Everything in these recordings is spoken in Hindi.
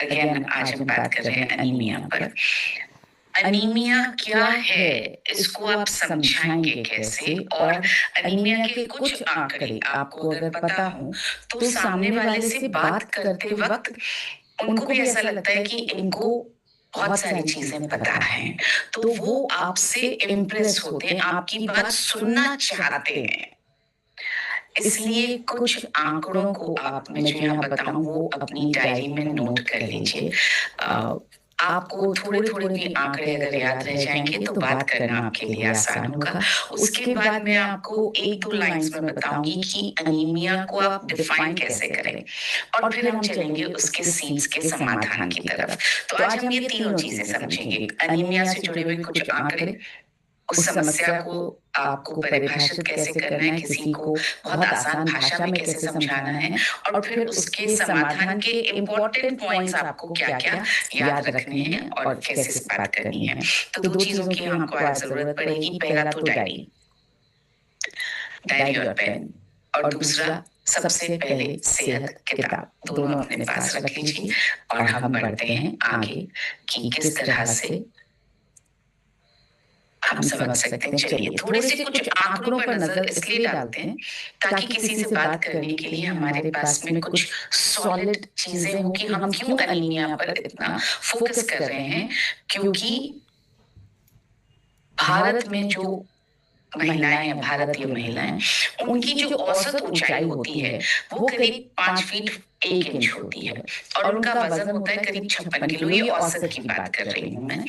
अगेन आज हम बात कर रहे हैं अनीमिया पर। अनीमिया क्या है, इसको आप समझाएंगे कैसे? और अनीमिया के कुछ आंकड़े आपको अगर पता हो तो सामने वाले से बात करते वक्त उनको भी ऐसा लगता है कि इनको बहुत सारी चीजें पता हैं, तो वो आपसे इम्प्रेस होते हैं, आपकी बात सुनना चाहते हैं। इसलिए कुछ आंकड़ों को आप मैं जो यहाँ बताऊं वो अपनी डायरी में नोट कर लीजिए। आपको थोड़े थोड़े भी आंकड़े अगर याद रह जाएंगे तो बात करना आपके लिए आसान होगा। उसके बाद मैं आपको एक दो लाइंस में बताऊंगी कि अनीमिया को आप डिफाइन कैसे करें, और फिर हम चलेंगे उसके सीड्स के समाधान की तरफ। तो आज हम ये तीनों चीजें समझेंगे, अनीमिया से जुड़े हुए कुछ आंकड़े, उस समस्या को आपको परिभाषित कैसे करना है, किसी को बहुत आसान भाषा में कैसे समझाना है, और फिर उसके समाधान के इम्पोर्टेंट पॉइंट्स आपको क्या क्या याद रखने हैं और कैसे बात करनी है। तो दो चीजों की हमको आज जरूरत पड़ेगी। पहला तो डायरी, डायरी और पेन, और दूसरा सबसे पहले सेहत किताब। दोनों अपने पास रख लीजिए और हम बढ़ते हैं आगे कि किस तरह से हम समझ सकते हैं। चलिए थोड़े से कुछ आंकड़ों पर नजर इसलिए डालते हैं ताकि किसी से बात करने के लिए हमारे पास में कुछ सॉलिड चीजें हो कि हम क्यों अनीमिया पर इतना फोकस कर रहे हैं। क्योंकि भारत में जो महिलाएं हैं, भारतीय महिलाएं, उनकी जो औसत ऊंचाई होती है वो करीब 5 फीट 1 इंच होती है, और उनका वजन होता है करीब 56 किलो। ये औसत की बात कर रही हूँ मैं।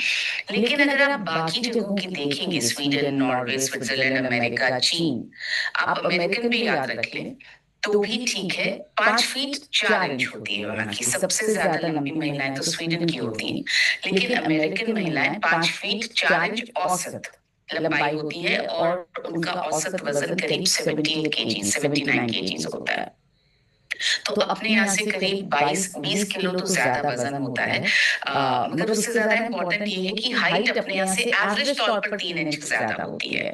लेकिन अगर आप बाकी जगहों की देखेंगे, स्वीडन, नॉर्वे, स्विट्जरलैंड, अमेरिका, चीन, आप अमेरिकन भी याद रख लें तो भी ठीक है। 5 फीट 4 इंच होती है वहां की सबसे ज्यादा लंबी महिलाएं तो स्वीडन की होती हैं, लेकिन अमेरिकन महिलाएं 5 फीट 4 इंच औसत लंबाई होती है, और उनका औसत वजन करीब 78 केजी 79 केजी होता है। तो अपने यहाँ से करीब 22-20 किलो तो ज्यादा वजन होता है। मगर उससे ज्यादा इंपॉर्टेंट ये है कि हाइट अपने यहाँ से एवरेज तौर पर 3 इंच ज्यादा होती है।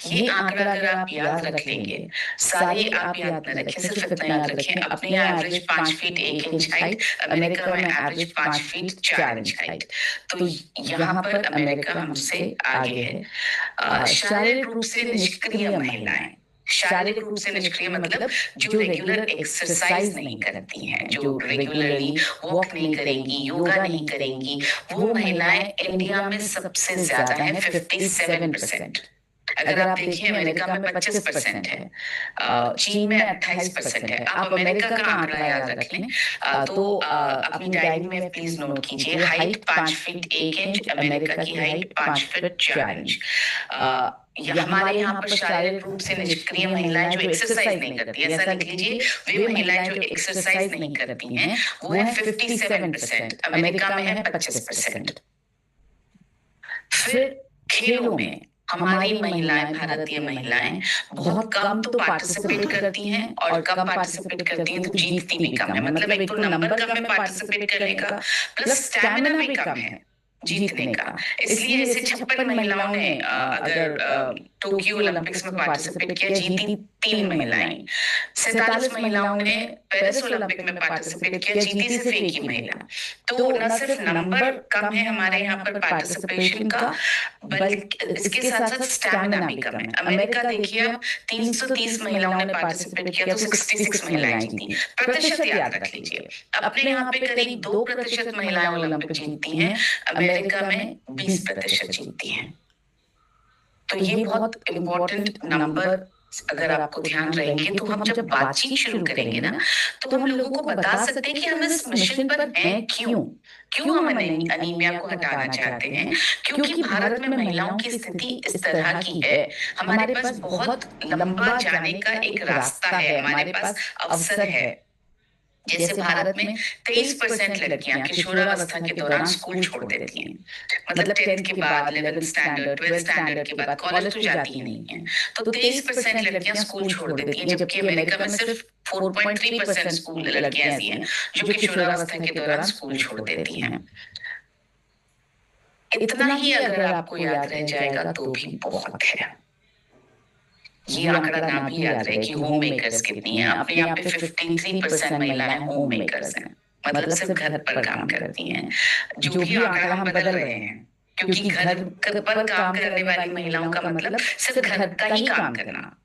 ये आंकड़ा अगर आप याद रख लेंगे, सारे आप याद न रखें, सिर्फ इतना याद रखें, अपने यहाँ average 5 feet 1 inch height, America में एवरेज 5 फीट 4 इंच हाइट। तो यहाँ पर अमेरिका हमसे आगे है। शारीरिक रूप से निष्क्रिय महिलाएं, शारीरिक रूप से निष्क्रिय मतलब जो रेगुलर एक्सरसाइज नहीं करती हैं, जो रेगुलरली वॉक नहीं करेंगी, योगा नहीं करेंगी, वो महिलाएं इंडिया में सबसे ज्यादा हैं, 57%। अगर आप देखिए अमेरिका में 25% है, चीन में 28% है। आप अमेरिका का आंकड़ा याद रख लें तो अपनी डायरी में प्लीज नोट कीजिए, हाइट 5 फीट 1 इंच, अमेरिका की हाइट 5 फीट 4 इंच। हमारे यहाँ पर शारीरिक रूप से निष्क्रिय महिलाएं जो एक्सरसाइज नहीं करती, ऐसा लिख लीजिए, वे महिलाएं जो एक्सरसाइज नहीं करती हैं वो है 57%, अमेरिका में है 25%। फिर खेलों में हमारी महिलाएं, भारतीय महिलाएं बहुत कम तो पार्टिसिपेट करती हैं, और कम पार्टिसिपेट करती हैं तो जीतती भी कम है। मतलब एक तो नंबर कम है पार्टिसिपेट करने का, प्लस स्टैमिना भी कम है जीतने का। इसलिए जैसे 56 महिलाओं ने अगर टोक्यो ओलंपिक्स में पार्टिसिपेट किया, जीती 3 महिलाएं। 47 महिलाओं ने पेरिस ओलंपिक में पार्टिसिपेट किया, जीती सिर्फ 1 ही महिला। तो न सिर्फ नंबर कम है हमारे यहाँ पर पार्टिसिपेशन का, बल्कि इसके साथ साथ स्टैमिना भी कम है। अमेरिका देखिए, 330 महिलाओं ने पार्टिसिपेट किया तो 66 महिलाएं जीती। प्रतिशत याद रख लीजिए, अपने यहाँ पे करीब 2% महिलाएं ओलंपिक जीतती हैं, अमेरिका में 20% जीतती हैं। तो ये बहुत इंपॉर्टेंट नंबर अगर आपको ध्यान रहेंगे तो हम जब बातचीत शुरू करेंगे ना तो हम लोगों को बता सकते हैं कि हम इस मिशन पर हैं क्यों। क्यों हम अनीमिया को हटाना चाहते हैं? क्योंकि भारत में महिलाओं की स्थिति इस तरह की है, हमारे पास बहुत लंबा जाने का एक रास्ता है, हमारे पास अवसर है। जैसे भारत में 23% लड़कियां किशोरावस्था के दौरान स्कूल छोड़ देती हैं, मतलब 10th के बाद, 11th स्टैंडर्ड, 12th स्टैंडर्ड के बाद कॉलेज तो जाती ही नहीं है। तो 23% लड़कियां स्कूल छोड़ देती हैं, जबकि अमेरिका में सिर्फ 4.3% स्कूल लड़कियां ऐसी हैं जो किशोरावस्था के दौरान स्कूल छोड़ देती हैं। इतना ही अगर आपको याद रह जाएगा तो भी बहुत है। ये आंकड़ा ना भी याद रहे कि होम मेकर्स कितनी है। अपने यहाँ पे 53% महिलाएं होम मेकर्स हैं, मतलब सिर्फ घर पर काम करती हैं। जो भी आंकड़ा हम बदल रहे हैं, क्योंकि घर पर काम करने वाली महिलाओं का मतलब सिर्फ घर का ही काम करना,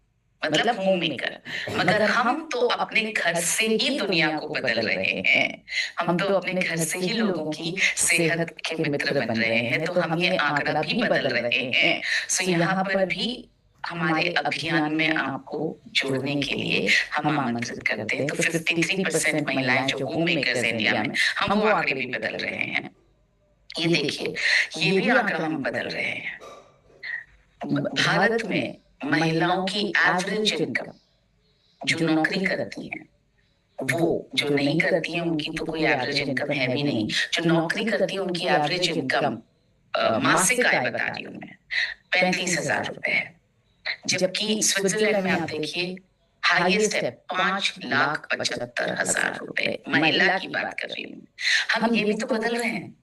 मतलब होम मेकर। मगर हम तो अपने घर से ही दुनिया को बदल रहे हैं। हम तो अपने घर से ही लोगों की सेहत के मित्र बन रहे हैं, तो हम ये आंकड़ा भी बदल रहे हैं। सो यहाँ पर भी हमारे अभियान में आपको जोड़ने के लिए हम आमंत्रित करते हैं। तो 53% महिलाएं जो होम मेकर्स हैं इंडिया में, हम वो आंकड़े भी बदल रहे हैं। ये देखिए, ये भी आंकड़ा हम बदल रहे हैं। भारत में महिलाओं की एवरेज इनकम, जो नौकरी करती हैं, वो जो नहीं करती हैं उनकी तो कोई एवरेज इनकम है भी नहीं। जो नौकरी करती है उनकी एवरेज इनकम, मासिक आय बता रही हूँ मैं, 35,000 रुपए है। जबकि स्विट्जरलैंड में आप देखिए हाईएस्ट है 5,75,000 रुपए। महिला की बात कर रही हूँ। हम ये भी तो बदल रहे हैं।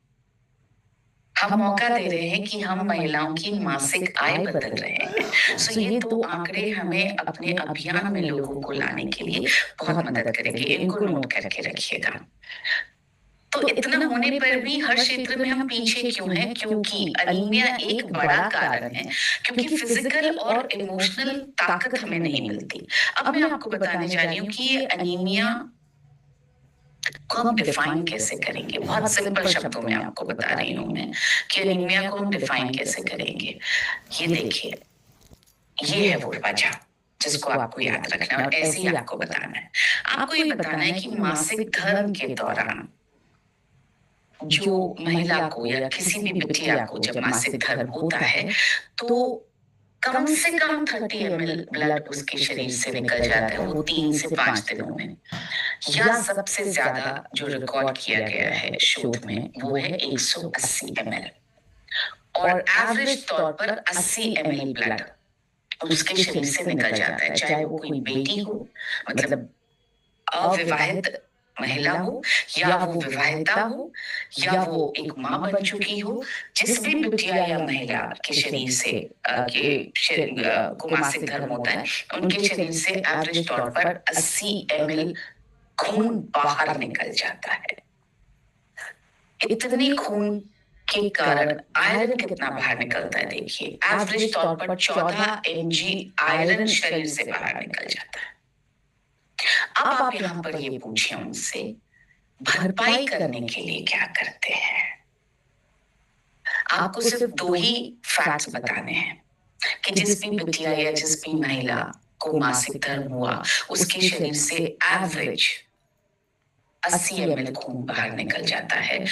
हम मौका दे रहे हैं कि हम महिलाओं की मासिक आय बदल रहे हैं। सो ये दो आंकड़े हमें अपने अभियान में लोगों को लाने के लिए बहुत मदद करेंगे। इनको नोट करके रखिएगा। तो इतना होने पर भी हर क्षेत्र में हम पीछे क्यों हैं? क्योंकि अनीमिया एक बड़ा कारण है, क्योंकि फिजिकल और इमोशनल ताकत हमें नहीं मिलती। अब मैं आपको बताने जा रही हूँ कि ये अनीमिया को हम डिफाइन कैसे करेंगे। बहुत सिंपल शब्दों में आपको बता रही हूँ मैं कि अनीमिया को हम डिफाइन कैसे करेंगे। ये देखिए, ये है वो वजह जिसको आपको याद रखना है और ऐसे ही आपको बताना है। आपको ये बताना है कि मासिक धर्म के दौरान जो महिला को या किसी भी बिटिया को जब मासिक धर्म होता है, तो कम से कम 30 ml ब्लड उसके शरीर से निकल जाता है, वो 3 से 5 दिनों में। या सबसे ज्यादा जो रिकॉर्ड किया गया है शोध में, वो है 180 ml। और एवरेज तौर पर 80 ml ब्लड उसके शरीर से निकल जाता है, चाहे वो कोई बेटी हो, मतलब अविवाहित महिला हो, या वो विवाहिता हो, या वो एक माँ बन चुकी हो। जिस भी बिटिया या महिला के शरीर से को मासिक धर्म होता है, उनके शरीर से एवरेज तौर पर 80 ml खून बाहर निकल जाता है। इतने खून के कारण आयरन कितना बाहर निकलता है देखिए, एवरेज तौर पर 14 mg आयरन शरीर से बाहर निकल जाता है। अब आप यहाँ पर ये पूछिए उनसे, भरपाई करने के लिए क्या करते हैं? आपको सिर्फ 2 ही फैक्ट्स बताने हैं कि जिस भी बिटिया या जिस भी महिला को मासिक धर्म हुआ, उसके शरीर से एवरेज 80 ml खून बाहर निकल जाता है,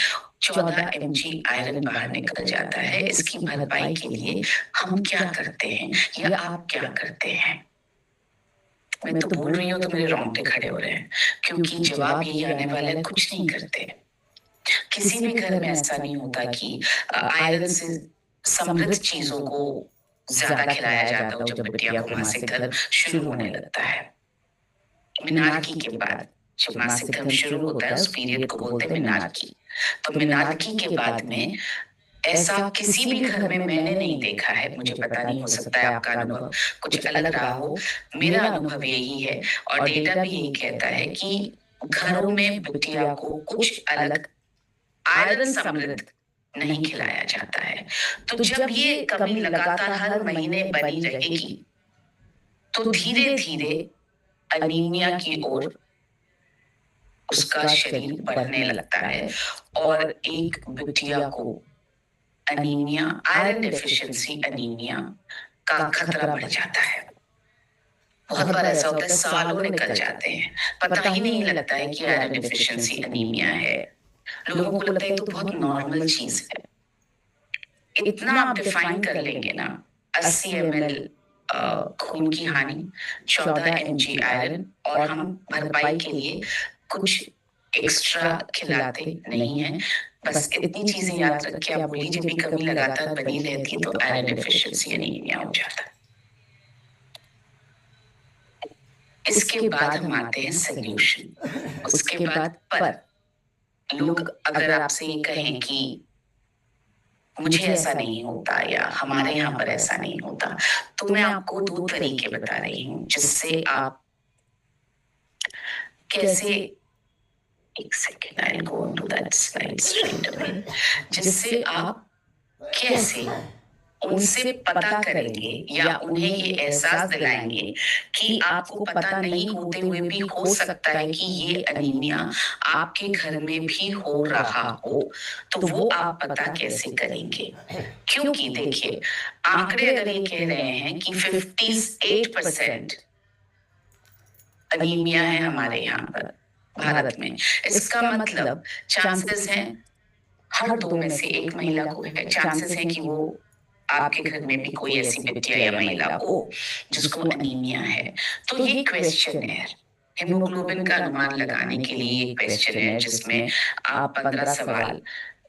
14 mg आयरन बाहर निकल जाता है। इसकी भरपाई के लिए हम क्या करते हैं या आप क्या करते हैं? मैं तो बोल रही हूँ तो मेरे रोंगटे खड़े हो रहे हैं, क्योंकि जवाब यही आने वाला है, कुछ नहीं करते। किसी भी घर में ऐसा नहीं होता कि आयरन से समृद्ध चीजों को ज्यादा खिलाया जाता हो जब बिटिया को मासिक धर्म शुरू होने लगता है। मिनारकी के बाद जब मासिक धर्म शुरू होता है, उस पीरियड को बोलते हैं मिनारकी। तो मिनारकी के बाद में ऐसा किसी भी घर में मैंने नहीं देखा है, मुझे पता नहीं, हो सकता है आपका अनुभव कुछ अलग रहा हो। मेरा अनुभव यही है और डेटा भी यही कहता है कि घरों में बिटिया को कुछ अलग आयरन समृद्ध नहीं खिलाया जाता है। तो जब ये कमी लगातार हर महीने बनी रहेगी, तो धीरे धीरे अनीमिया की ओर उसका शरीर बढ़ने लगता है और एक बिटिया को अनीमिया, आयरन डेफिशिएंसी अनीमिया का खतरा बढ़ जाता है। बहुत बार ऐसा होता है, सालों निकल जाते हैं, पता ही नहीं लगता है कि आयरन डेफिशिएंसी अनीमिया है। लोगों को लगता है तो बहुत नॉर्मल चीज है। इतना आप डिफाइन कर लेंगे ना, 80 ml खून की हानि, 14 mg आयरन, और हम भरपाई के लिए कुछ एक्स्ट्रा खिलाते नहीं है। बस इतनी चीजें याद रख के आप बोलिए, जब भी कमी लगातार बनी रहती है तो आयरन डेफिशिएंसी अनीमिया हो जाता है। इसके बाद हम आते हैं सोल्यूशन। उसके बाद पर लोग अगर आपसे ये कहें कि मुझे ऐसा नहीं होता या हमारे यहाँ पर ऐसा नहीं होता, तो मैं आपको 2 तरीके बता रही हूँ जिससे आप कैसे एक second, I go on to that slide straight away, जिससे आप कैसे उनसे पता करेंगे या उन्हें ये एहसास दिलाएंगे कि आपको पता नहीं होते हुए भी हो सकता है कि ये अनीमिया आपके घर में भी हो रहा हो, तो वो आप पता कैसे करेंगे? क्योंकि देखिए, आंकड़े अगर ये कह रहे हैं कि 58% अनीमिया है हमारे यहाँ पर भारत में, इसका मतलब चांसेस हैं हर 2 में से 1 महिला को है, चांसेस है कि वो आपके घर में भी कोई ऐसी बिटिया या महिला हो जिसको अनीमिया है। तो ये क्वेश्चन है, हेमोग्लोबिन का अनुमान लगाने के लिए ये क्वेश्चन है, जिसमें आप 15 सवाल,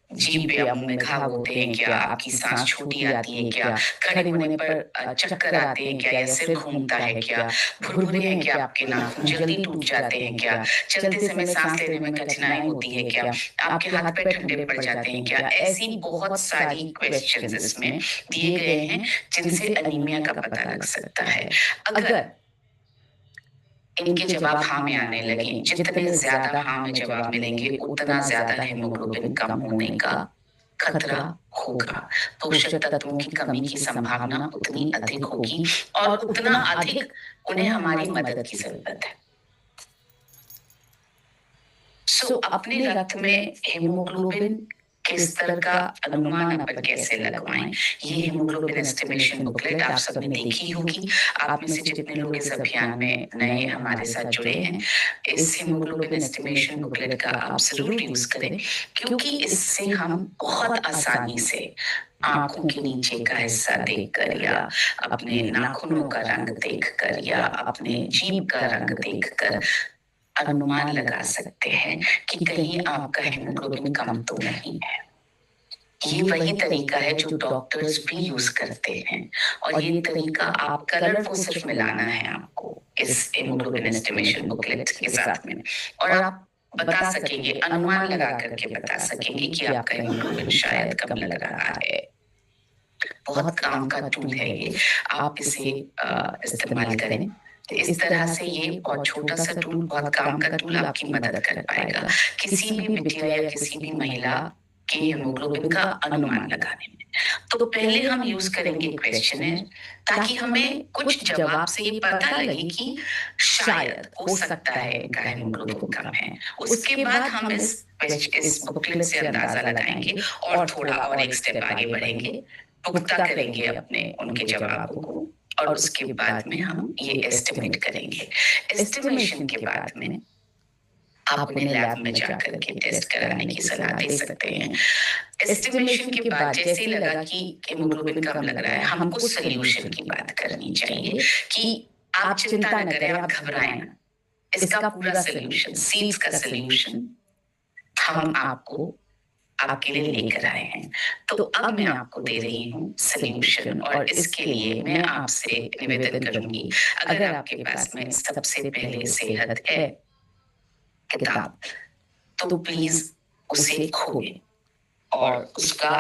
जीभ या मुंह में घाव होते हैं क्या, आपकी सांस छोटी आती है क्या, खड़े होने पर चक्कर आते हैं क्या, या सिर घूमता है क्या, भुरभुरे हैं क्या, आपके नाखून जल्दी टूट जाते हैं क्या, चलते समय सांस लेने में कठिनाई होती है क्या, आपके हाथ पैर ठंडे पड़ जाते हैं क्या। ऐसी बहुत सारी क्वेश्चंस इसमें दिए गए हैं जिनसे अनीमिया का पता लग सकता है। अगर इनके जवाब हाँ में आने लगे, जितने ज्यादा हाँ में जवाब मिलेंगे उतना ज्यादा हेमोग्लोबिन कम होने का खतरा होगा, पोषक तत्वों की कमी की संभावना उतनी अधिक होगी और उतना अधिक उन्हें हमारी मदद की जरूरत है। अपने रक्त में हेमोग्लोबिन के स्तर का अनुमान अपन कैसे लगवाएं? ये हेमोग्लोबिन एस्टिमेशन बुकलेट आप सबने देखी होगी। आप में से जितने लोग इस अभियान में नए हमारे साथ जुड़े हैं, इस हेमोग्लोबिन एस्टिमेशन बुकलेट का आप जरूर यूज करें, क्योंकि इससे हम बहुत आसानी से आंखों के नीचे का हिस्सा देखकर या अपने नाखूनों का रंग देखकर या अपने जीभ का रंग देखकर अनुमान लगा सकते हैं कि कहीं आपका हेमोग्लोबिन कम तो नहीं है। ये वही तरीका है जो डॉक्टर्स भी यूज करते हैं, और ये तरीका आप कलर को सिर्फ मिलाना है आपको इस हेमोग्लोबिन एस्टिमेशन बुकलेट के साथ में, और आप बता सकेंगे, अनुमान लगा करके बता सकेंगे कि आपका हेमोग्लोबिन शायद कम लग रहा है। बहुत काम का टूल है ये, आप इसे इस्तेमाल करें। तो इस तरह से ये बहुत छोटा सा टूल, बहुत काम का टूल आपकी मदद कर पाएगा किसी भी बिटिया या किसी भी महिला के हेमोग्लोबिन का अनुमान लगाने में। तो पहले हम यूज करेंगे क्वेश्चनर, ताकि हमें कुछ जवाब से ये पता लगे कि शायद हो सकता है इनका हेमोग्लोबिन कम है। उसके बाद हम इस बुकलेट से अंदाजा लगाएंगे और थोड़ा और एक स्टेप आगे बढ़ेंगे, पुख्ता करेंगे अपने उनके जवाबों को, और उसके बाद में हम ये एस्टिमेट करेंगे। एस्टिमेशन के बाद में आप उन्हें लैब में जाकर के टेस्ट कराने की सलाह दे सकते हैं। एस्टिमेशन के बाद जैसे ही लगा कि हेमोग्लोबिन कम लग रहा है, हमको सोल्यूशन की बात करनी चाहिए कि आप चिंता न करें, आप घबराएं ना। इसका पूरा सोल्यूशन, सीड्स का सोल्यूशन हम आपको आपके लिए लेकर आए हैं। तो अब मैं आपको दे रही हूँ सोल्यूशन, और इसके लिए मैं आपसे निवेदन करूंगी, अगर आपके पास में सबसे पहले सेहत है किताब, तो प्लीज उसे खोलें और उसका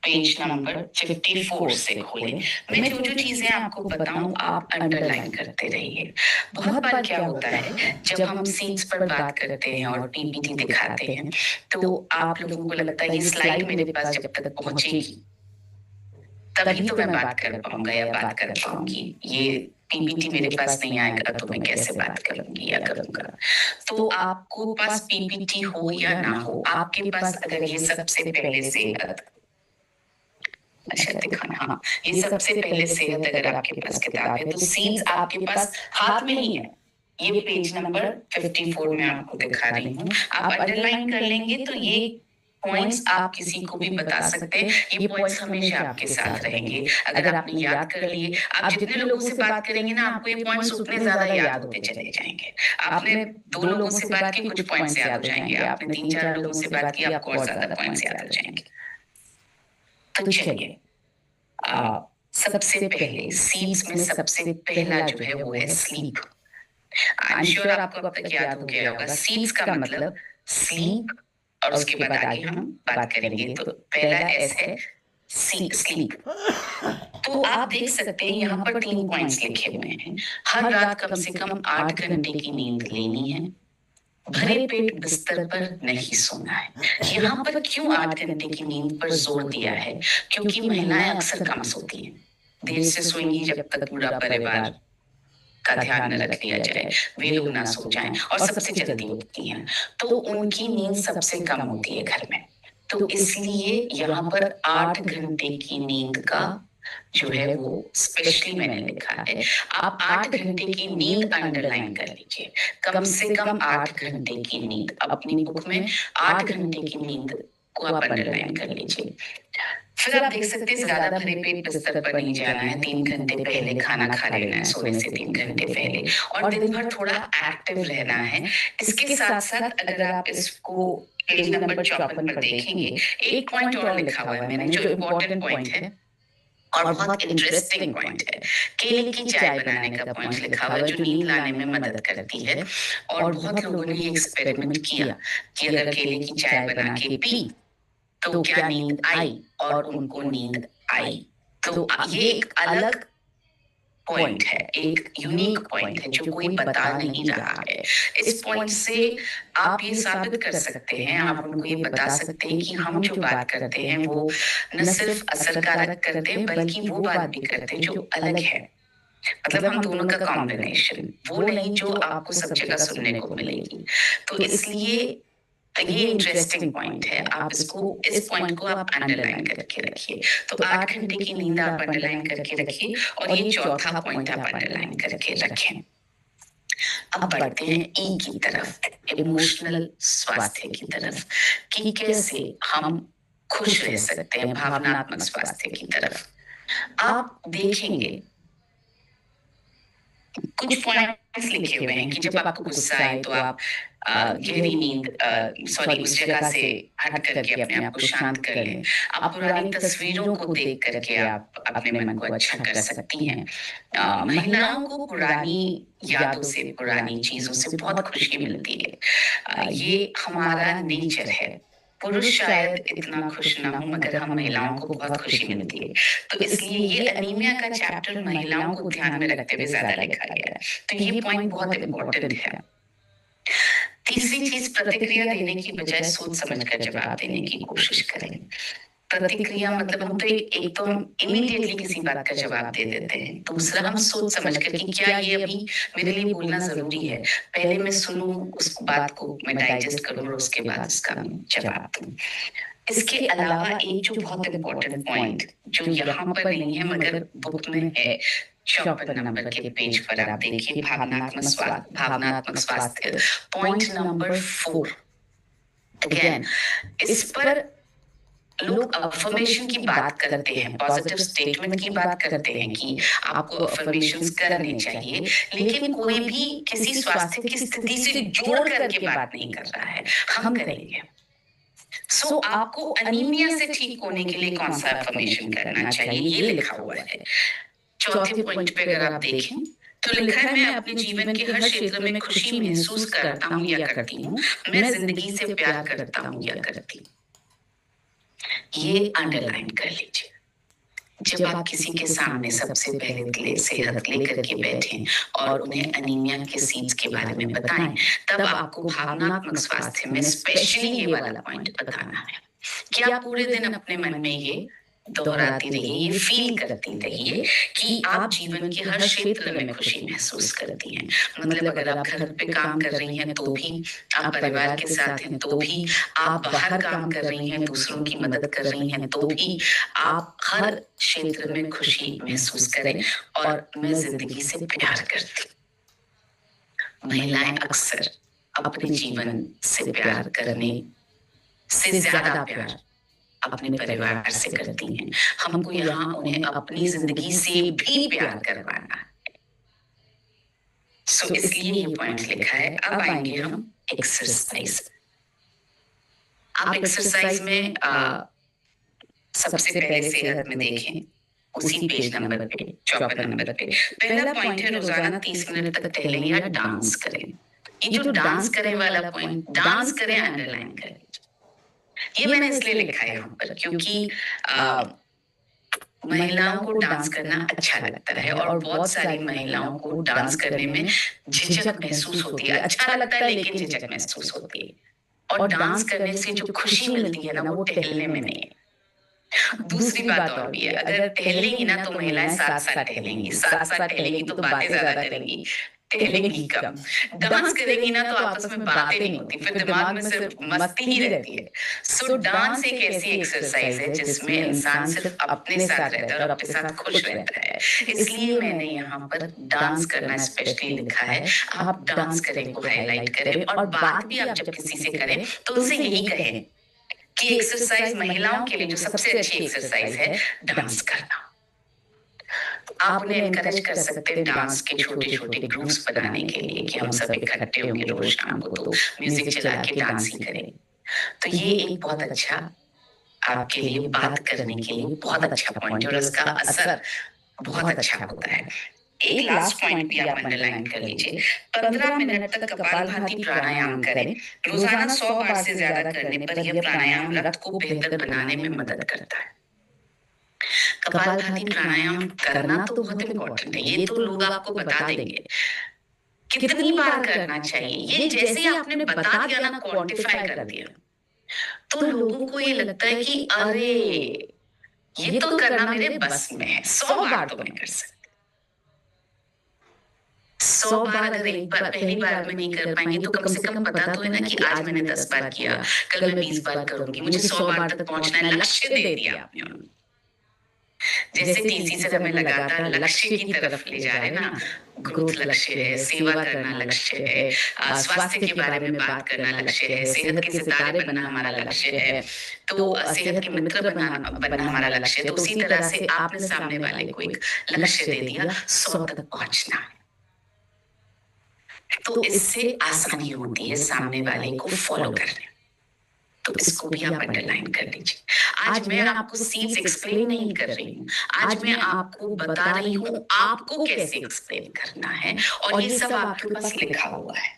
पेज नंबर 54 से खोलें। मैं जो जो चीजें आपको बताऊं आप अंडरलाइन करते रहिए। बहुत बार क्या होता है, जब हम सीन्स पर बात करते हैं और पीपीटी दिखाते हैं, तो आप लोगों को लगता है ये स्लाइड मेरे पास जब तक पहुंचेगी तभी तो मैं बात कर पाऊंगा या बात कर पाऊंगी, ये पीपीटी मेरे पास नहीं आएगा तो मैं कैसे बात करूंगी या करूंगा। तो आपको पास पीपीटी हो या ना हो, आपके पास अगर ये सबसे पहले सेहत, अच्छा दिखाना, हाँ, ये सबसे पहले सेहत अगर आपके पास किताब है, तो सीड्स आपके पास हाथ में ही है। ये पेज नंबर 54 में आपको दिखा रही हूँ, आप अंडरलाइन कर लेंगे तो ये पॉइंट्स आप किसी को भी बता सकते हैं। ये पॉइंट्स हमेशा आपके साथ रहेंगे। अगर आपने याद कर लिए, आप जितने लोगों से बात करेंगे ना, आपको ये पॉइंट्स उतने ज्यादा याद होते चले जाएंगे। आपने 2 लोगों से बात की, कुछ पॉइंट्स याद हो जाएंगे, आपने 3-4 लोगों से बात की, आपको और ज्यादा पॉइंट्स याद हो जाएंगे। तो चलिए, सबसे पहले सीड्स में सबसे पहला जो है वो है स्लीप। आई एम श्योर आपको अब तक याद हो गया होगा, सीड्स का मतलब स्लीप, और उसके बाद आगे हम बात करेंगे। तो पहला एस है स्लीप। तो आप देख सकते हैं यहाँ पर 3 पॉइंट्स लिखे हुए हैं। हर रात कम से कम 8 घंटे की नींद लेनी है, भरे पेट बिस्तर पर नहीं सोना है। यहाँ पर क्यों 8 घंटे की नींद पर जोर दिया है? क्योंकि महिलाएं अक्सर कम सोती हैं, देर से सोएंगी जब तक पूरा परिवार का ध्यान न रख लिया जाए, वे लोग ना सो जाएं, और सबसे जल्दी उठती हैं, तो उनकी नींद सबसे कम होती है घर में। तो इसलिए यहाँ पर 8 घंटे की नींद का जो है वो स्पेशली मैंने लिखा है। आप 8 घंटे की नींद अंडरलाइन कर लीजिए, कम से कम 8 घंटे की नींद। अपनी बुक में 8 घंटे की नींद को आप अंडरलाइन कर लीजिए। फिर आप देख सकते हैं ज्यादा भरे पेट बिस्तर पर नहीं जाना है, 3 घंटे पहले खाना खा लेना है, सोने से 3 घंटे पहले, और दिन भर थोड़ा एक्टिव रहना है। इसके साथ साथ अगर आप इसको पेज नंबर 54 पर देखेंगे, एक पॉइंट और लिखा हुआ है मैंने, जो इम्पोर्टेंट पॉइंट है और बहुत इंटरेस्टिंग पॉइंट है। केले की चाय बनाने का पॉइंट लिखा हुआ है, जो नींद लाने में मदद करती है। और बहुत लोगों ने ये एक्सपेरिमेंट किया कि अगर केले की चाय बना के पी तो क्या नींद आई, और उनको नींद आई। तो ये एक अलग पॉइंट है, एक यूनिक पॉइंट है जो कोई बता नहीं रहा है। इस पॉइंट से आप ये साबित कर सकते हैं, आप उनको ये बता सकते हैं कि हम जो बात करते हैं वो न सिर्फ असरकारक करते हैं, बल्कि वो बात भी करते हैं जो अलग है। मतलब हम दोनों का कॉम्बिनेशन, वो नहीं जो आपको सब जगह सुनने को मिलेगी। तो इसलिए ये इंटरेस्टिंग पॉइंट है, आप इस पॉइंट को आप अंडरलाइन करके रखिए। तो 8 घंटे की नींद आप अंडरलाइन करके रखिए, और ये चौथा पॉइंट आप अंडरलाइन करके रखें। अब बढ़ते हैं ई की तरफ, इमोशनल स्वास्थ्य की तरफ, कि कैसे हम खुश रह सकते हैं, भावनात्मक स्वास्थ्य की तरफ। आप देखेंगे कुछ पॉइंट्स लिखे हुए हैं कि जब आपको गुस्सा आए तो आप गहरी नींद, सॉरी, उस जगह से हट करके अपने आप को शांत कर लें। आप पुरानी तस्वीरों को देख करके आप अपने मन को अच्छा कर सकती हैं। महिलाओं को पुरानी यादों से, पुरानी चीजों से बहुत खुशी मिलती है। ये हमारा नेचर है। पुरुष शायद इतना खुश ना हो, मगर हम महिलाओं को बहुत खुशी मिलती है। तो इसलिए ये एनीमिया का चैप्टर महिलाओं को ध्यान में रखते हुए ज्यादा लिखा गया है। तो ये पॉइंट बहुत इंपॉर्टेंट है। तीसरी चीज, प्रतिक्रिया देने की बजाय सोच समझकर जवाब देने की कोशिश करें। प्रतिक्रिया मतलब हम तो एक तो हम इमीडिएटली किसी बात का जवाब दे देते हैं, दूसरा हम सोच समझ कर कि क्या ये अभी मेरे लिए बोलना जरूरी है, पहले मैं सुनूं, उस बात को मैं डाइजेस्ट करूं और उसके बाद उसका जवाब दूं। इसके अलावा एक जो बहुत इंपॉर्टेंट पॉइंट जो यहाँ पर नहीं है मगर बुक में है, 54 नंबर के पेज पर आप देखिए, भावनात्मक स्वास्थ्य, पॉइंट नंबर 4। अगेन इस पर लोग अफर्मेशन की बात करते हैं, पॉजिटिव स्टेटमेंट की बात करते हैं कि आपको अफर्मेशंस करने चाहिए, लेकिन कोई भी किसी स्वास्थ्य की स्थिति से जोड़ करके बात नहीं कर रहा है। हम करेंगे। सो आपको अनीमिया से ठीक होने के लिए कौन सा अफर्मेशन करना चाहिए, ये लिखा हुआ है। चौथे पॉइंट पे अगर आप देखें तो लिखा है, मैं अपने जीवन के हर क्षेत्र में खुशी महसूस करता हूँ या करती हूँ, मैं जिंदगी से प्यार करता हूँ या करती हूँ। ये अंडरलाइन कर लीजिए। जब आप किसी के सामने सबसे पहले सेहत लेकर के बैठें और उन्हें अनीमिया के सीड्स के बारे में बताएं, तब आपको भावनात्मक स्वास्थ्य में स्पेशली ये वाला पॉइंट बताना है कि आप पूरे दिन अपने मन में ये दोहराती रहिए, ये फील करती रहिए कि आप जीवन के हर क्षेत्र में खुशी महसूस करती हैं। मतलब अगर आप घर पे काम कर रही हैं तो भी, आप परिवार के साथ हैं तो भी, आप बाहर काम कर रही हैं, दूसरों की मदद कर रही हैं तो भी, आप हर क्षेत्र में खुशी महसूस करें। और मैं जिंदगी से प्यार करती हूँ। महिलाएं अक्सर अपने जीवन से प्यार करने से ज्यादा प्यार अपने परिवार से करती हैं। हमको यहाँ उन्हें अपनी जिंदगी से भी प्यार करवाना है। सो इसलिए ये पॉइंट लिखा है। अब आएंगे हम एक्सरसाइज। आप एक्सरसाइज में सबसे पहले सेहत में देखें, उसी पेज नंबर पे, 54 नंबर पे पहला पॉइंट है, रोजाना 30 मिनट तक टहलें या डांस करें। ये जो डांस करें वाला पॉइंट, डांस करें अंडरलाइन करें। ये मैंने इसलिए लिखा है यहाँ पर क्योंकि महिलाओं को डांस करना अच्छा लगता है और बहुत सारी महिलाओं को डांस करने में झिझक महसूस होती है। अच्छा लगता है लेकिन झिझक महसूस होती है। और डांस करने से जो खुशी मिलती है ना, वो टहलने में नहीं है। दूसरी बात और भी है, अगर टहलेंगी ना तो महिलाएं साथ साथ टहलेंगी, साथ साथ टहलेंगी तो बातें ज्यादा करेंगी, टहलेंगी कम। डांस करेगी ना तो आपस में बातें नहीं होती, फिर दिमाग में सिर्फ मस्ती ही रहती है। सो डांस एक ऐसी एक्सरसाइज है जिसमें इंसान सिर्फ अपने साथ रहता है और अपने साथ खुश रहता है। इसलिए मैंने यहाँ पर डांस करना स्पेशली लिखा है। आप डांस करें को हाईलाइट करें, और बात भी आप जब किसी से करें तो उनसे यही कहें कि एक्सरसाइज महिलाओं के लिए जो सबसे अच्छी एक्सरसाइज है डांस करना। आप उन्हें एनकरेज कर सकते हैं डांस के छोटे छोटे ग्रुप्स बनाने के लिए कि हम सब इकट्ठे होंगे रोज शाम को तो म्यूजिक चला के डांस ही करें। तो ये एक बहुत अच्छा आपके लिए बात करने के लिए बहुत अच्छा पॉइंट है और इसका असर बहुत अच्छा होता है। एक लास्ट पॉइंट भी आप अंडरलाइन कर लीजिए। 15 मिनट तक कपालभाति प्राणायाम करें। रोजाना 100 बार से ज्यादा करने पर यह प्राणायाम रक्त को बेहतर बनाने में मदद करता है। कपालभाति प्राणायाम करना तो बहुत इंपॉर्टेंट है, ये तो लोग आपको बता देंगे। कितनी बार करना चाहिए ये जैसे ही आपने बता दिया ना, क्वांटिफाई कर दिया, तो लोगों को ये लगता है कि अरे ये तो करना मेरे बस में है, 100 बार तो मैं कर सकती। 100 बार अगर एक बार पहली बार में नहीं कर पाएंगे तो कम से कम पता तो है ना कि आज मैंने 10 बार किया, कल मैं 20 बार करूंगी, मुझे 100 बार तक पहुंचना है। लक्ष्य दे दिया आपने। जैसे टीसी सर हमें लगातार लक्ष्य की तरफ ले जा रहे हैं ना, ग्रोथ लक्ष्य है, सेवा करना लक्ष्य है, स्वास्थ्य के बारे में बात करना लक्ष्य है, सेहत के सितारे बनना हमारा लक्ष्य है, तो सेहत के मित्र बनना हमारा लक्ष्य है। तो उसी तरह से आपने सामने वाले को एक लक्ष्य दे दिया, 100 तक पहुंचना है। तो इससे आसानी होती है सामने वाले को फॉलो करने। तो इसको भी आप अंडरलाइन कर लीजिए। आज मैं आपको सीड्स एक्सप्लेन नहीं कर रही हूँ, आज मैं आपको बता रही हूँ आपको कैसे एक्सप्लेन करना है, और ये सब आपके पास लिखा हुआ है।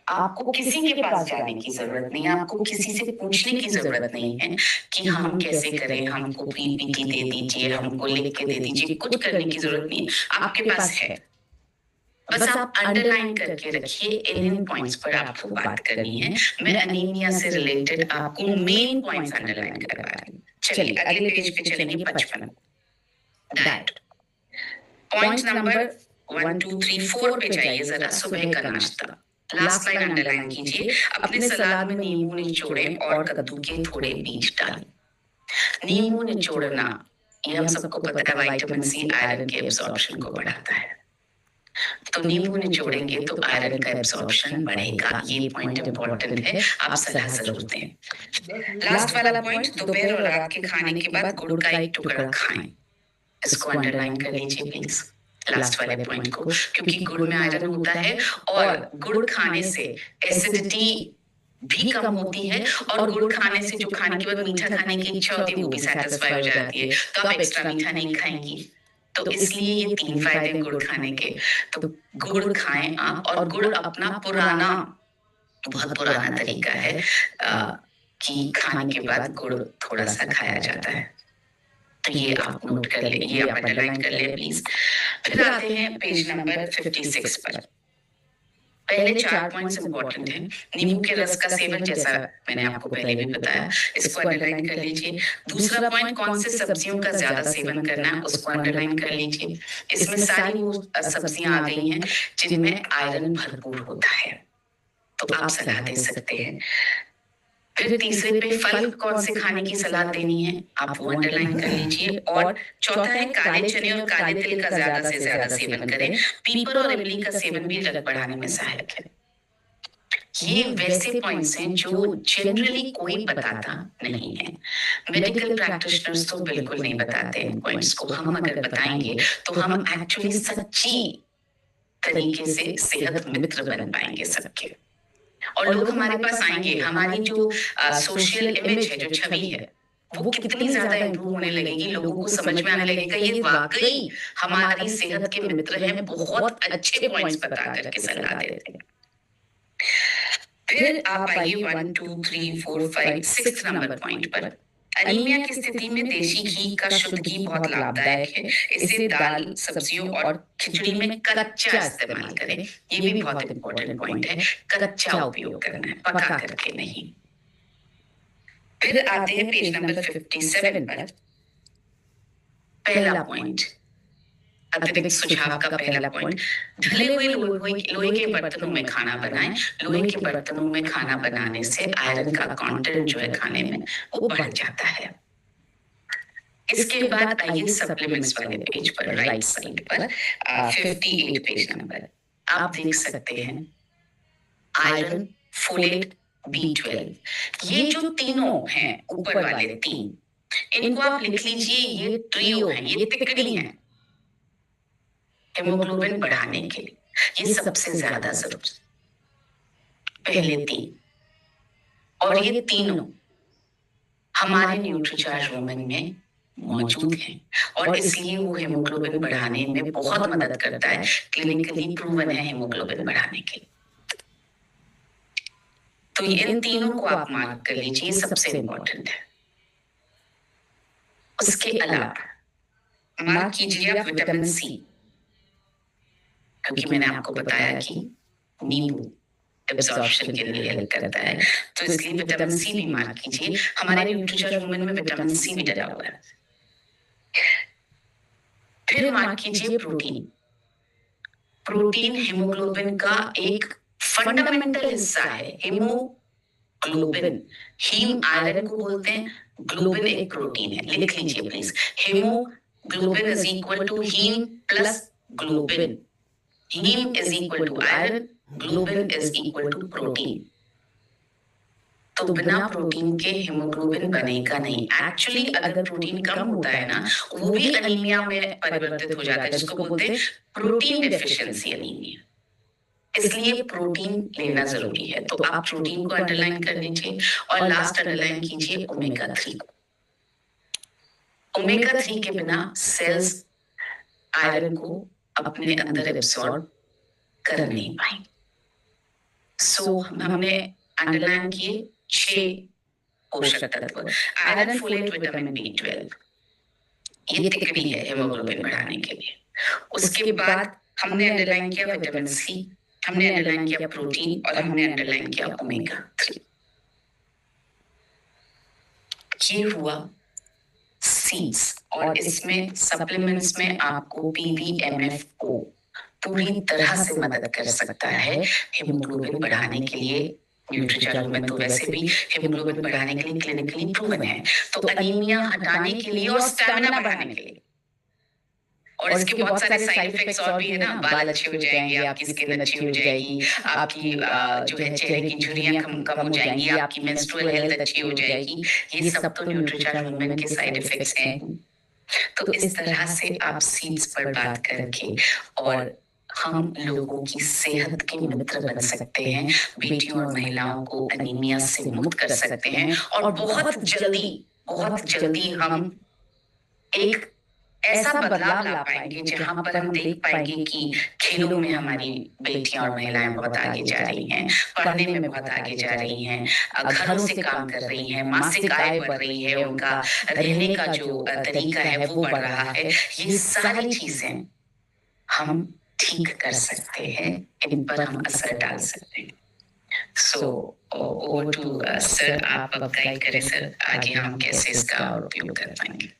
आपको किसी के पास जाने की जरूरत नहीं है, आपको किसी से पूछने की जरूरत नहीं है कि हम कैसे करें, हमको पीपीटी दे दीजिए, हमको लिख के दे दीजिए, कुछ करने की जरूरत नहीं है, आपके पास है। बस आप अंडरलाइन करके रखिए इन पॉइंट्स पर आपको बात करनी है। मैं अनीमिया से रिलेटेड आपको मेन पॉइंट्स अंडरलाइन करवा रही हूँ। चलिए अगले पेज पे चलेंगे। 55 डाइट पॉइंट नंबर 1 2 3 4 पे जाइए जरा। सुबह का नाश्ता लास्ट लाइन अंडरलाइन कीजिए। अपने सलाद में नींबू निचोड़ें और कद्दू के थोड़े बीज डालें। नींबू निचोड़ना ये हम सबको पता है विटामिन सी आयरन के एब्जॉर्प्शन को बढ़ाता है। तो नींबू निचोड़ेंगे तो आयरन का एब्जॉर्प्शन बढ़ेगा। ये पॉइंट इंपॉर्टेंट है, आप सलाह जरूर दें। लास्ट वाला पॉइंट, दोपहर और रात के खाने के बाद गुड़ का एक टुकड़ा खाएं। इसको अंडरलाइन कर लीजिए प्लीज, लास्ट वाले पॉइंट को, क्योंकि गुड़ में आयरन होता है और गुड़ खाने से एसिडिटी भी कम होती है, और गुड़ खाने से जो खाने के बाद मीठा खाने की इच्छा होती है वो भी सेटिस्फाई हो जाती है, तो आप एक्स्ट्रा मीठा नहीं खाएंगी। तो इसलिए ये 3 फायदे हैं गुड़ खाने के। तो गुड़ खाएं आप, और गुड़ अपना पुराना बहुत पुराना तरीका है कि खाने के बाद गुड़ थोड़ा सा खाया जाता है। तो ये आप नोट कर ले, ये आप अंडरलाइन कर ले प्लीज। फिर आते हैं पेज नंबर 56 पर। पहले 4 पॉइंट्स इंपॉर्टेंट हैं। नींबू के रस का सेवन, जैसा मैंने आपको पहले भी बताया, इसको अंडरलाइन कर लीजिए। दूसरा पॉइंट, कौन से सब्जियों का ज्यादा सेवन करना है, उसको अंडरलाइन कर लीजिए। इसमें सारी वो सब्जियां आ गई हैं जिनमें आयरन भरपूर होता है, तो आप सलाह दे सकते हैं। फिर तीसरे पे फल कौन से खाने की सलाह देनी है, आप वो अंडरलाइन कर लीजिए। और चौथा है काले चने और काले तिल का ज्यादा से ज्यादा सेवन करें। पीपर और इमली का सेवन भी रक्त बढ़ाने में सहायक है। ये वैसे पॉइंट्स हैं जो जनरली कोई बताता नहीं है। मेडिकल प्रैक्टिशनर्स तो बिल्कुल नहीं बताते इन पॉइंट्स को। हम अगर बताएंगे तो हम एक्चुअली सच्ची तरीके से सेहत मित्र बन पाएंगे सबके, और लोग हमारे पास आएंगे। हमारी जो सोशल इमेज है, जो छवि है, वो कितनी ज्यादा इंप्रूव होने लगेगी। लोगों को समझ में आने लगेगा ये वाकई हमारी सेहत के मित्र हैं, बहुत अच्छे पॉइंट्स बता करके सलाह देते हैं। फिर आप आइए 1 2 3 4 5 6 नंबर पॉइंट पर। अनीमिया की स्थिति में देशी घी का शुद्ध घी बहुत लाभदायक है। इसे दाल, सब्जियों और खिचड़ी में कच्चा इस्तेमाल करें। ये भी बहुत इंपॉर्टेंट पॉइंट है, कच्चा उपयोग करना है, पका करके नहीं। फिर आते हैं पेज नंबर 57 पर। पहला पॉइंट, अतिरिक्त सुझाव का पहला पॉइंट, ढले हुए लोहे के बर्तनों में खाना बनाएं। लोहे के बर्तनों में खाना बनाने से आयरन का कंटेंट जो है खाने में वो बढ़ जाता है। इसके बाद आइए सप्लीमेंट्स वाले पेज पर, राइट साइड पर 58 पेज नंबर, आप देख सकते हैं आयरन, फोलेट, B12, ये जो तीनों हैं ऊपर वाले तीन, इनको आप लिख लीजिए, ये ट्रियो है, ये तिकड़ी है हेमोग्लोबिन बढ़ाने के लिए। ये सबसे ज्यादा जरूरी, पहले तीन, और ये तीनों हमारे न्यूट्रीचार्ज वुमेन में मौजूद हैं और इसलिए वो हेमोग्लोबिन बढ़ाने में बहुत मदद करता है। क्लिनिकली प्रूवन है हेमोग्लोबिन बढ़ाने के लिए। तो इन तीनों को आप मार्क कर लीजिए, सबसे इंपॉर्टेंट है। उसके अलावा मार्क कीजिए आप विटामिन सी, क्योंकि मैंने आपको बताया कि नींबू एब्जॉर्प्शन के लिए हेल्प करता है, तो इसलिए विटामिन सी भी मार्क कीजिए। हमारे न्यूट्रीचार्ज वुमेन में विटामिन सी भी डला हुआ है। फिर मार्क कीजिए प्रोटीन। प्रोटीन हेमोग्लोबिन का एक फंडामेंटल हिस्सा है। हेमोग्लोबिन, हीम आयरन को बोलते हैं, ग्लोबिन एक प्रोटीन है। लिख लीजिए please, haemoglobin is equal to haem plus globin. Haem is equal to iron, globin is equal to protein. तो बिना प्रोटीन के हेमोग्लोबिन बनेगा नहीं। एक्चुअली अगर प्रोटीन कम होता है ना, वो भी अनीमिया में परिवर्तित हो जाता है, जिसको बोलते हैं प्रोटीन डेफिशिएंसी एनीमिया। इसलिए प्रोटीन लेना जरूरी है। तो आप प्रोटीन को अंडरलाइन कर लीजिए और लास्ट अंडरलाइन कीजिए ओमेगा 3 को। ओमेगा 3 के बिना सेल्स आयरन को अपने अंदर एब्सॉर्ब कर नहीं पाएंगे। सो हमने अंडरलाइन किए 6 पोषक तत्व, आयरन, फोलेट, विटामिन B12, ये तिकड़ी है हेमोग्लोबिन बढ़ाने के लिए। उसके बाद हमने अंडरलाइन किया विटामिन सी, हमने अंडरलाइन किया प्रोटीन और हमने अंडरलाइन किया ओमेगा 3। ये हुआ सीड्स, और इसमें सप्लीमेंट्स में आपको PVMFO पूरी तरह से मदद कर सकता है हेमोग्लोबिन बढ़ाने के लिए। न्यूट्रीचार्ज वुमेन तो वैसे भी हेमोग्लोबिन बढ़ाने के लिए क्लिनिकली प्रूवन है, तो अनीमिया हटाने के लिए और स्टैमिना बढ़ाने के लिए। और इसके बहुत सारे साइड इफेक्ट्स और भी है ना, बाल अच्छे हो जाएंगे, आपकी स्किन अच्छी हो जाएगी, आपकी जो है चेहरे की झुर्रियां कम हो जाएंगी, आपकी मेंस्ट्रुअल हेल्थ अच्छी हो जाएगी। ये सब तो न्यूट्रीचार्ज वुमेन के साइड इफेक्ट्स हैं। तो इस तरह से आप सीड्स पर बात करके और हम लोगों की सेहत के मित्र बन सकते हैं, बेटियों और महिलाओं को अनीमिया से मुक्त कर सकते हैं, और बहुत जल्दी हम एक ऐसा बदलाव ला पाएंगे जहां पर हम देख पाएंगे कि खेलों में हमारी बेटियां और महिलाएं बहुत आगे जा रही हैं, पढ़ने में बहुत आगे जा रही हैं, घरों से काम कर रही हैं, मासिक आय बढ़ रही है, उनका रहने का जो तरीका है वो बढ़ रहा है। ये सारी चीजें हम ठीक कर सकते हैं, इन पर हम असर डाल सकते हैं। सो ओवर टू सर, आप अब गाइड करें सर, आगे हम कैसे इसका उपयोग कर पाएंगे।